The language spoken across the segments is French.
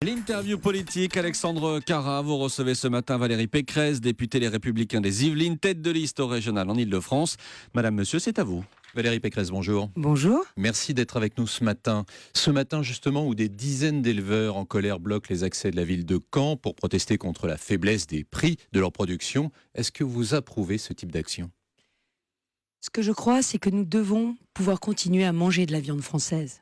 L'interview politique, Alexandre Carra, vous recevez ce matin Valérie Pécresse, députée Les Républicains des Yvelines, tête de liste au régional en Ile-de-France. Madame, monsieur, c'est à vous. Valérie Pécresse, bonjour. Bonjour. Merci d'être avec nous ce matin. Ce matin, justement, où des dizaines d'éleveurs en colère bloquent les accès de la ville de Caen pour protester contre la faiblesse des prix de leur production. Est-ce que vous approuvez ce type d'action ? Ce que je crois, c'est que nous devons pouvoir continuer à manger de la viande française.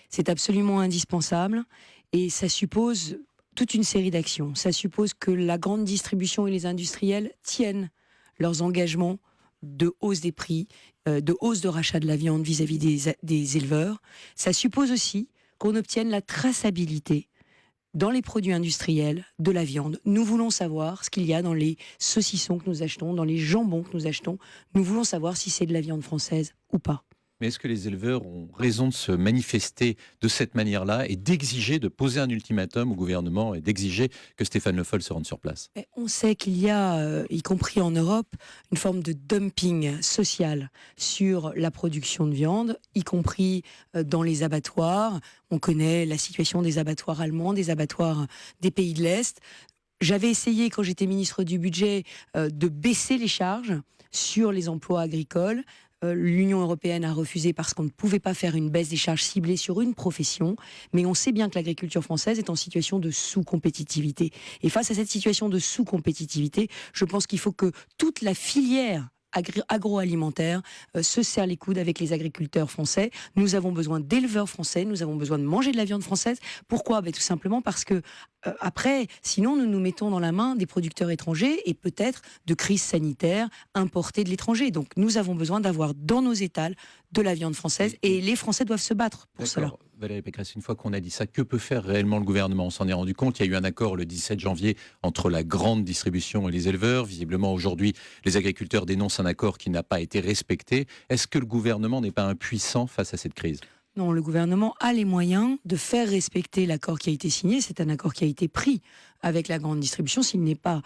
C'est absolument indispensable et ça suppose toute une série d'actions. Ça suppose que la grande distribution et les industriels tiennent leurs engagements de hausse des prix, de hausse de rachat de la viande vis-à-vis des éleveurs. Ça suppose aussi qu'on obtienne la traçabilité dans les produits industriels de la viande. Nous voulons savoir ce qu'il y a dans les saucissons que nous achetons, dans les jambons que nous achetons. Nous voulons savoir si c'est de la viande française ou pas. Mais est-ce que les éleveurs ont raison de se manifester de cette manière-là et d'exiger, de poser un ultimatum au gouvernement et d'exiger que Stéphane Le Foll se rende sur place ? On sait qu'il y a, y compris en Europe, une forme de dumping social sur la production de viande, y compris dans les abattoirs. On connaît la situation des abattoirs allemands, des abattoirs des pays de l'Est. J'avais essayé, quand j'étais ministre du Budget, de baisser les charges sur les emplois agricoles. L'Union européenne a refusé parce qu'on ne pouvait pas faire une baisse des charges ciblées sur une profession, mais on sait bien que l'agriculture française est en situation de sous-compétitivité. Et face à cette situation de sous-compétitivité, je pense qu'il faut que toute la filière agroalimentaire se serre les coudes avec les agriculteurs français. Nous avons besoin d'éleveurs français, nous avons besoin de manger de la viande française. Pourquoi ? Tout simplement parce que après, sinon nous nous mettons dans la main des producteurs étrangers et peut-être de crises sanitaires importées de l'étranger. Donc nous avons besoin d'avoir dans nos étals de la viande française et les Français doivent se battre pour cela. Valérie Pécresse, une fois qu'on a dit ça, que peut faire réellement le gouvernement ? On s'en est rendu compte, il y a eu un accord le 17 janvier entre la grande distribution et les éleveurs. Visiblement, aujourd'hui, les agriculteurs dénoncent un accord qui n'a pas été respecté. Est-ce que le gouvernement n'est pas impuissant face à cette crise ? Non, le gouvernement a les moyens de faire respecter l'accord qui a été signé. C'est un accord qui a été pris avec la grande distribution. S'il n'est pas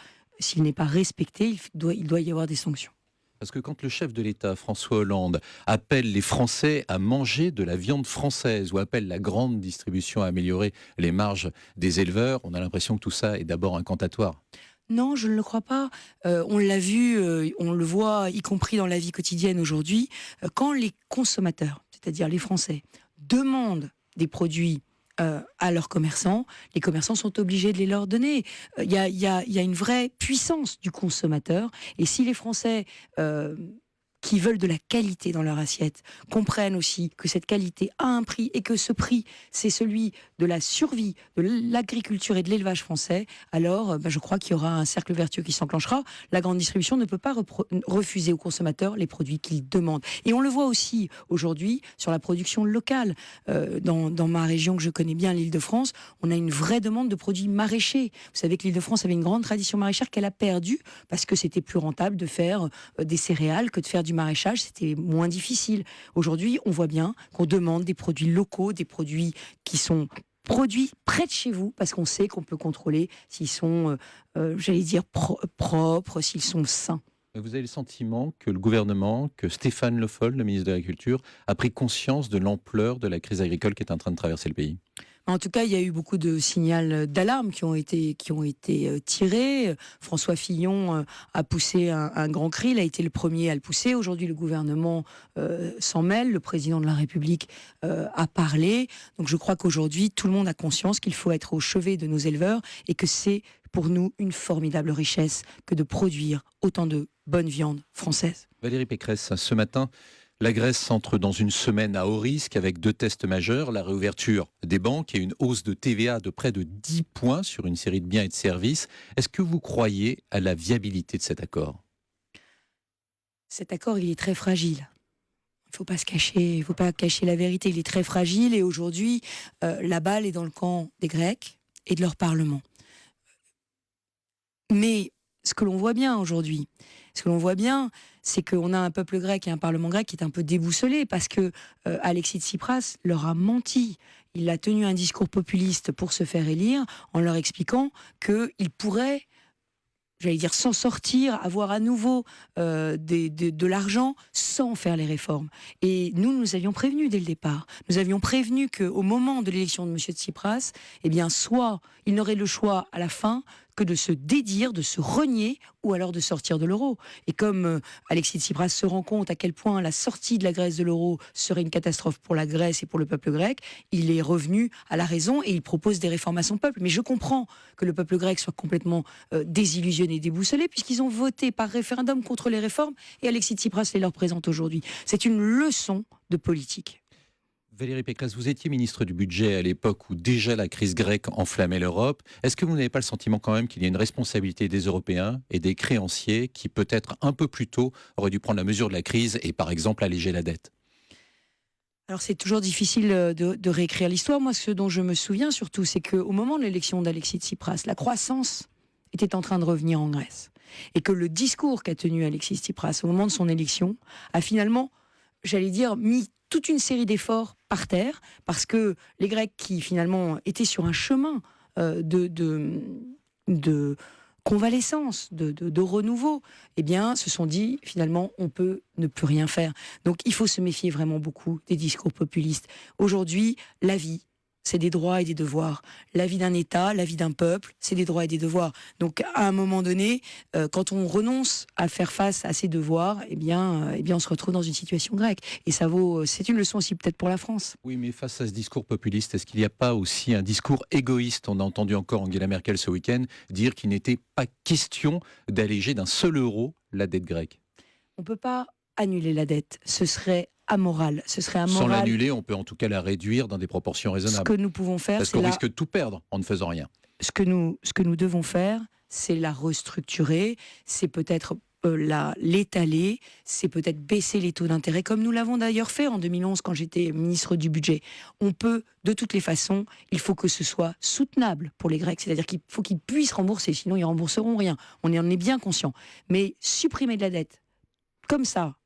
respecté, il doit y avoir des sanctions. Parce que quand le chef de l'État, François Hollande, appelle les Français à manger de la viande française ou appelle la grande distribution à améliorer les marges des éleveurs, on a l'impression que tout ça est d'abord incantatoire. Non, je ne le crois pas. On l'a vu, on le voit, y compris dans la vie quotidienne aujourd'hui, quand les consommateurs, c'est-à-dire les Français, demandent des produits à leurs commerçants, les commerçants sont obligés de les leur donner. Il y a une vraie puissance du consommateur, et si les Français qui veulent de la qualité dans leur assiette comprennent aussi que cette qualité a un prix et que ce prix, c'est celui de la survie de l'agriculture et de l'élevage français, alors je crois qu'il y aura un cercle vertueux qui s'enclenchera. La grande distribution ne peut pas refuser aux consommateurs les produits qu'ils demandent. Et on le voit aussi aujourd'hui sur la production locale. Dans ma région que je connais bien, l'Île-de-France, on a une vraie demande de produits maraîchers. Vous savez que l'Île-de-France avait une grande tradition maraîchère qu'elle a perdue parce que c'était plus rentable de faire des céréales que de faire du maraîchage, c'était moins difficile. Aujourd'hui, on voit bien qu'on demande des produits locaux, des produits qui sont produits près de chez vous, parce qu'on sait qu'on peut contrôler s'ils sont, propres, s'ils sont sains. Vous avez le sentiment que le gouvernement, que Stéphane Le Foll, le ministre de l'Agriculture, a pris conscience de l'ampleur de la crise agricole qui est en train de traverser le pays ? En tout cas, il y a eu beaucoup de signaux d'alarme qui ont été tirés. François Fillon a poussé un grand cri, il a été le premier à le pousser. Aujourd'hui, le gouvernement s'en mêle, le président de la République a parlé. Donc je crois qu'aujourd'hui, tout le monde a conscience qu'il faut être au chevet de nos éleveurs et que c'est pour nous une formidable richesse que de produire autant de bonne viande française. Valérie Pécresse, ce matin, la Grèce entre dans une semaine à haut risque avec 2 tests majeurs, la réouverture des banques et une hausse de TVA de près de 10 points sur une série de biens et de services. Est-ce que vous croyez à la viabilité de cet accord ? Cet accord, il est très fragile. Il ne faut pas cacher la vérité. Il est très fragile et aujourd'hui, la balle est dans le camp des Grecs et de leur Parlement. Mais ce que l'on voit bien aujourd'hui, c'est qu'on a un peuple grec et un parlement grec qui est un peu déboussolé parce que Alexis Tsipras leur a menti. Il a tenu un discours populiste pour se faire élire en leur expliquant qu'il pourrait j'allais dire, s'en sortir, avoir à nouveau de l'argent sans faire les réformes. Et nous avions prévenu dès le départ. Nous avions prévenu qu'au moment de l'élection de M. Tsipras, eh bien, soit il n'aurait le choix à la fin que de se dédire, de se renier, ou alors de sortir de l'euro. Et comme Alexis Tsipras se rend compte à quel point la sortie de la Grèce de l'euro serait une catastrophe pour la Grèce et pour le peuple grec, il est revenu à la raison et il propose des réformes à son peuple. Mais je comprends que le peuple grec soit complètement désillusionné, déboussolé, puisqu'ils ont voté par référendum contre les réformes et Alexis Tsipras les leur présente aujourd'hui. C'est une leçon de politique. Valérie Pécresse, vous étiez ministre du budget à l'époque où déjà la crise grecque enflammait l'Europe. Est-ce que vous n'avez pas le sentiment quand même qu'il y a une responsabilité des Européens et des créanciers qui peut-être un peu plus tôt auraient dû prendre la mesure de la crise et par exemple alléger la dette ? Alors c'est toujours difficile de réécrire l'histoire. Moi, ce dont je me souviens surtout, c'est qu'au moment de l'élection d'Alexis Tsipras, la croissance était en train de revenir en Grèce. Et que le discours qu'a tenu Alexis Tsipras au moment de son élection a finalement, j'allais dire, mis toute une série d'efforts par terre, parce que les Grecs qui finalement étaient sur un chemin de convalescence, de renouveau, eh bien, se sont dit, finalement, on peut ne plus rien faire. Donc, il faut se méfier vraiment beaucoup des discours populistes. Aujourd'hui, la vie, c'est des droits et des devoirs. La vie d'un État, la vie d'un peuple, c'est des droits et des devoirs. Donc, à un moment donné, quand on renonce à faire face à ces devoirs, eh bien, on se retrouve dans une situation grecque. Et c'est une leçon aussi peut-être pour la France. Oui, mais face à ce discours populiste, est-ce qu'il n'y a pas aussi un discours égoïste ? On a entendu encore Angela Merkel ce week-end dire qu'il n'était pas question d'alléger d'un seul euro la dette grecque. On ne peut pas annuler la dette. Ce serait amoral. Sans l'annuler, on peut en tout cas la réduire dans des proportions raisonnables. Ce que nous pouvons faire, parce qu'on risque de tout perdre en ne faisant rien. Ce que nous devons faire, c'est la restructurer, c'est peut-être l'étaler, c'est peut-être baisser les taux d'intérêt, comme nous l'avons d'ailleurs fait en 2011 quand j'étais ministre du budget. On peut, de toutes les façons, il faut que ce soit soutenable pour les Grecs, c'est-à-dire qu'il faut qu'ils puissent rembourser, sinon ils rembourseront rien. On en est bien conscient. Mais supprimer de la dette, comme ça,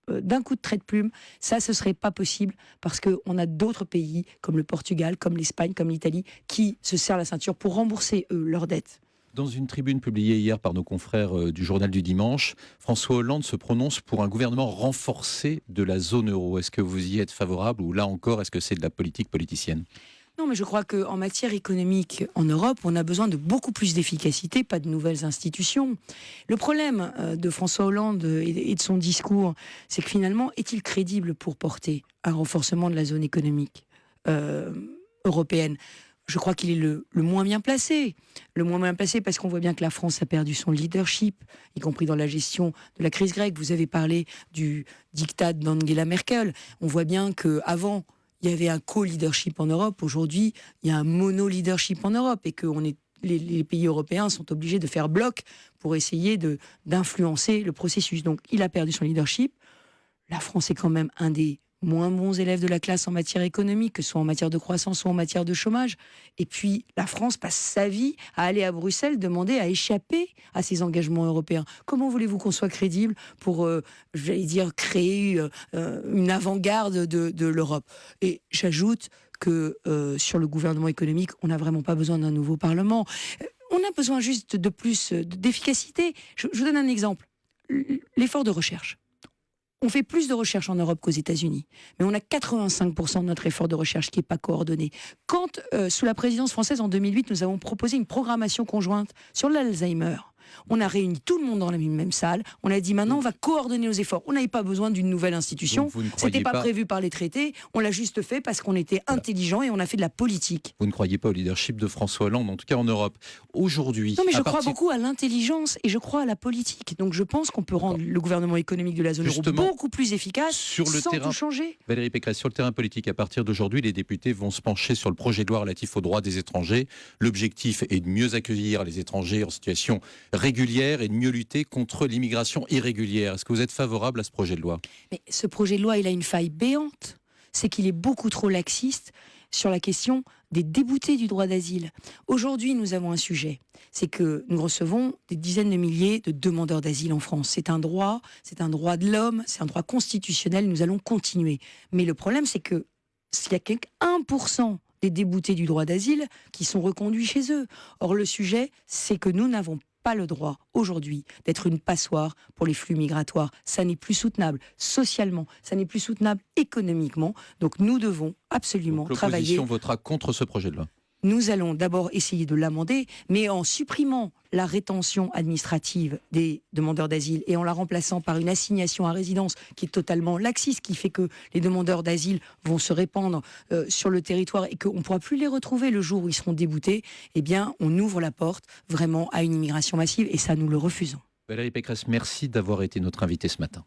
d'un coup de trait de plume, ça ce serait pas possible parce qu'on a d'autres pays comme le Portugal, comme l'Espagne, comme l'Italie qui se serrent la ceinture pour rembourser leurs dettes. Dans une tribune publiée hier par nos confrères du journal du dimanche, François Hollande se prononce pour un gouvernement renforcé de la zone euro. Est-ce que vous y êtes favorable ou là encore est-ce que c'est de la politique politicienne ? Non, mais je crois qu'en matière économique, en Europe, on a besoin de beaucoup plus d'efficacité, pas de nouvelles institutions. Le problème de François Hollande et de son discours, c'est que finalement, est-il crédible pour porter un renforcement de la zone économique européenne ? Je crois qu'il est le moins bien placé. Le moins bien placé parce qu'on voit bien que la France a perdu son leadership, y compris dans la gestion de la crise grecque. Vous avez parlé du diktat d'Angela Merkel. On voit bien qu'avant, il y avait un co-leadership en Europe. Aujourd'hui, il y a un mono-leadership en Europe et que les pays européens sont obligés de faire bloc pour essayer d'influencer le processus. Donc, il a perdu son leadership. La France est quand même un des moins bons élèves de la classe en matière économique, que ce soit en matière de croissance ou en matière de chômage. Et puis, la France passe sa vie à aller à Bruxelles demander à échapper à ses engagements européens. Comment voulez-vous qu'on soit crédible pour, j'allais dire, créer une avant-garde de l'Europe ? Et j'ajoute que sur le gouvernement économique, on n'a vraiment pas besoin d'un nouveau Parlement. On a besoin juste de plus d'efficacité. Je vous donne un exemple. L'effort de recherche. On fait plus de recherche en Europe qu'aux États-Unis, mais on a 85% de notre effort de recherche qui n'est pas coordonné. Quand, sous la présidence française en 2008, nous avons proposé une programmation conjointe sur l'Alzheimer, on a réuni tout le monde dans la même salle, on a dit maintenant on va coordonner nos efforts. On n'avait pas besoin d'une nouvelle institution, c'était pas prévu par les traités, on l'a juste fait parce qu'on était intelligent et on a fait de la politique. Vous ne croyez pas au leadership de François Hollande, en tout cas en Europe. Aujourd'hui... Non mais je crois beaucoup à l'intelligence et je crois à la politique. Donc je pense qu'on peut rendre le gouvernement économique de la zone euro beaucoup plus efficace sans tout changer. Valérie Pécresse, sur le terrain politique, à partir d'aujourd'hui, les députés vont se pencher sur le projet de loi relatif aux droits des étrangers. L'objectif est de mieux accueillir les étrangers en situation régulière et de mieux lutter contre l'immigration irrégulière. Est-ce que vous êtes favorable à ce projet de loi ? Mais ce projet de loi, il a une faille béante. C'est qu'il est beaucoup trop laxiste sur la question des déboutés du droit d'asile. Aujourd'hui, nous avons un sujet. C'est que nous recevons des dizaines de milliers de demandeurs d'asile en France. C'est un droit de l'homme, c'est un droit constitutionnel, nous allons continuer. Mais le problème, c'est que s'il y a 1% des déboutés du droit d'asile qui sont reconduits chez eux. Or, le sujet, c'est que nous n'avons pas le droit aujourd'hui d'être une passoire pour les flux migratoires. Ça n'est plus soutenable socialement, ça n'est plus soutenable économiquement. Donc nous devons absolument travailler. L'opposition votera contre ce projet de loi. Nous allons d'abord essayer de l'amender, mais en supprimant la rétention administrative des demandeurs d'asile et en la remplaçant par une assignation à résidence qui est totalement laxiste, qui fait que les demandeurs d'asile vont se répandre sur le territoire et qu'on ne pourra plus les retrouver le jour où ils seront déboutés, eh bien, on ouvre la porte vraiment à une immigration massive et ça, nous le refusons. Valérie Pécresse, merci d'avoir été notre invitée ce matin.